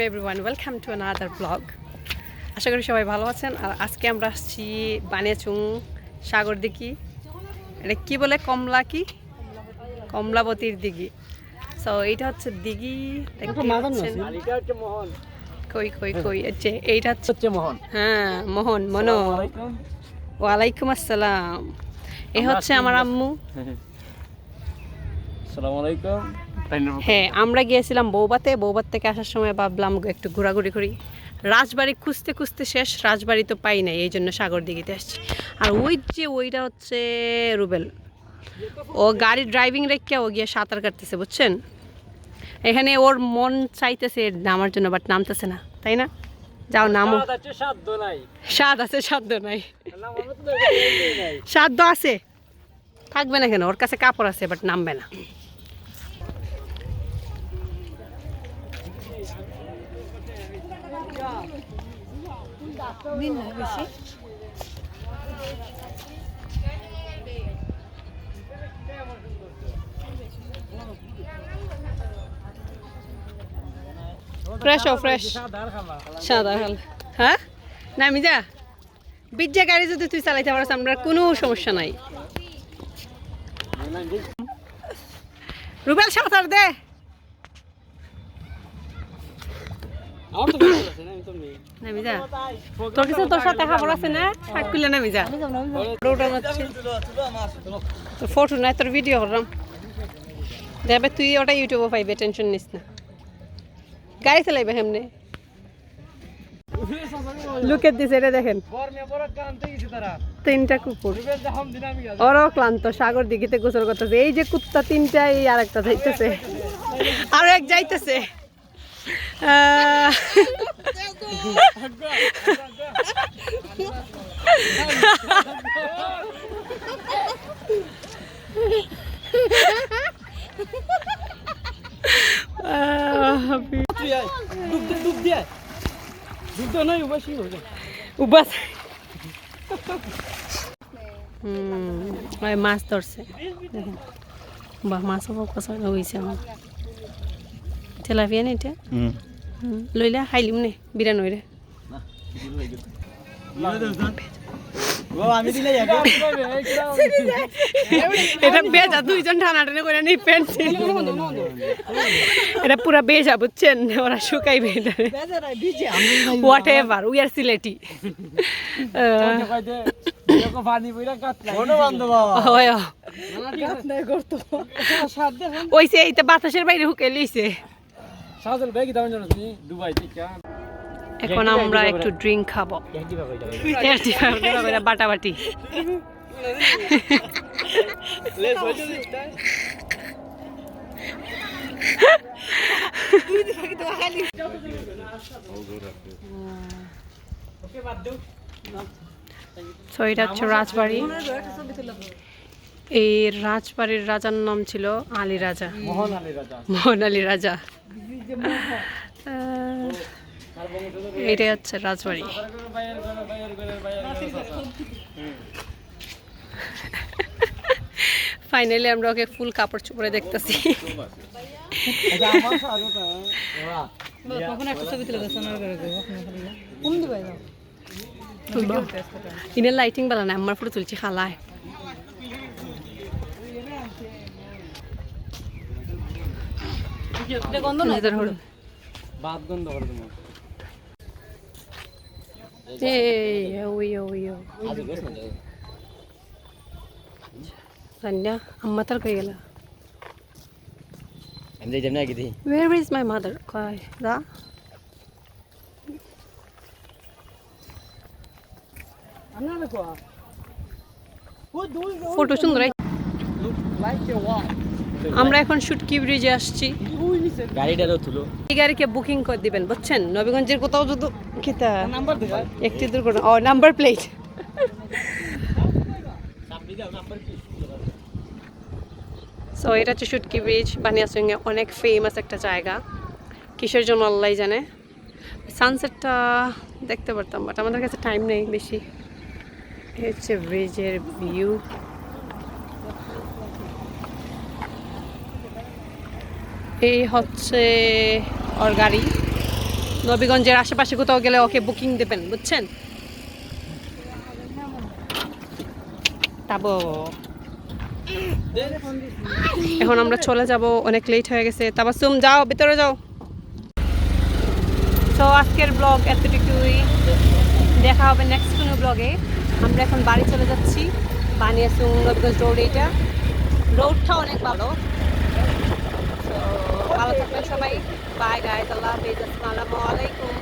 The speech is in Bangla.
Everyone welcome to another blog. আশা করি সবাই ভালো আছেন। আর আজকে আমরা আসছি বানিয়াচং সাগর দিঘি, এটা কি বলে কমলাবতীর দিঘি। সো এইটা হচ্ছে দিঘি, কই কই কই এইটা হচ্ছে মোহন। হ্যাঁ মোহন মনো, ওয়ালাইকুম আসসালাম। এই হচ্ছে আমার আম্মু। হ্যাঁ আমরা গিয়েছিলাম বৌবাতে, বৌবাত থেকে আসার সময় ভাবলাম একটু ঘোরাঘুরি করি। রাজবাড়ি খুঁজতে খুঁজতে শেষ, রাজবাড়ি তো পাই নাই, এই জন্য সাগর দিঘিতে আসছি। আর ওইটা হচ্ছে রুবেল, ও গাড়ি ড্রাইভিং রেখে ও গিয়ে সাঁতার কাটতেছে বুঝছেন। এখানে ওর মন চাইতেছে নামার জন্য, বাট নামতেছে না, তাই না? যাও নামো। স্বাদ আছে সাধ্য নাই, সাধ্য আছে, থাকবে না কেন? ওর কাছে কাপড় আছে, বাট নামবে না। ফ্রেশ সাদা খাল। হ্যাঁ নামি যা, বিজ্জা গাড়ি যদি তুই চালাইতে পারছ আমরা কোনো সমস্যা নাই। রুবেল সাঁতার দে। নামি যা, তোর কিছু তোর সাথে খবর আছে না? হাত খুলে নামি যা। তোর ফটো নাই, তোর ভিডিও করলাম দেখবে, তুই ওটা ইউটিউবে পাইবে, টেনশন নিস না। গাড়ি চালাইবে হেমনে। লুক এট দিস, এটা দেখেন তিনটা কুকুর, ওরাও ক্লান্ত, সাগর দিঘিতে গোসল করতেছে। এই যে কুত্তা তিনটা, এই আর একটা যাইতেছে, আরো এক যাইতেছে। মাছ ধরছে দেখেন, বাহ মাছও পছন্দ হয়েছে আমার। তেলাপিয়া নে এটা লইলা খাইলিম নে বিরান হইরে। এটা বেজা, দুইজন টানাটানি করে নি প্যান্ট, এটা পুরা বেজা বুঝছেন, ওরা শুকাইবে এটা। Whatever, we are Sylheti. ওইসে এইটা বাতাসের বাইরে হুকে লইছে। এখন আমরা একটু ড্রিঙ্ক খাবো, বাটাবাটি। তো এটা হচ্ছে রাজবাড়ি। এই রাজবাড়ির রাজার নাম ছিল আলী রাজা, মোহন আলী রাজা। এটাই হচ্ছে রাজবাড়ি। ফাইনালি আমরা ওকে ফুল কাপড় চোপড়ে দেখতেছি। ইনের লাইটিং বালা না, আমার ফটো তুলছি খালায়। আম্মা তার কই গেল? Where is my mother? কই দা ফটো সুন্দর। আমরা এখন শুটকি ব্রিজে আসছি। এই গাড়িকে বুকিং করে দিবেন বুঝছেন, নবীগঞ্জের কোথাও যদি কিতা একটি দুর্ঘটনা, ও নাম্বার প্লেট। সো এটা হচ্ছে শুটকি ব্রিজ, বানিয়াচং এ অনেক ফেমাস একটা জায়গা, কিসের জন্য আল্লাহ জানে। সানসেটটা দেখতে পারতাম, বাট আমাদের কাছে টাইম নেই বেশি। এই হচ্ছে ব্রিজের ভিউ। এই হচ্ছে ওর গাড়ি, নবীগঞ্জের আশেপাশে কোথাও গেলে ওকে বুকিং দেবেন, বুঝছেন? তাবো এখন আমরা চলে যাব, অনেক লেট হয়ে গেছে। তাবাসসুম যাও, ভিতরে যাও। তো আজকের ব্লগ এতটুকুই, দেখা হবে নেক্সট কোনো ব্লগে। আমরা এখন বাড়ি চলে যাচ্ছি, বানিয়াচং নবীগঞ্জ রোড। এইটা রোডটা অনেক ভালো। তো ভালো থাকবেন সবাই। বাই গাইস, আল্লাহ হাফেজ, আসসালামু আলাইকুম।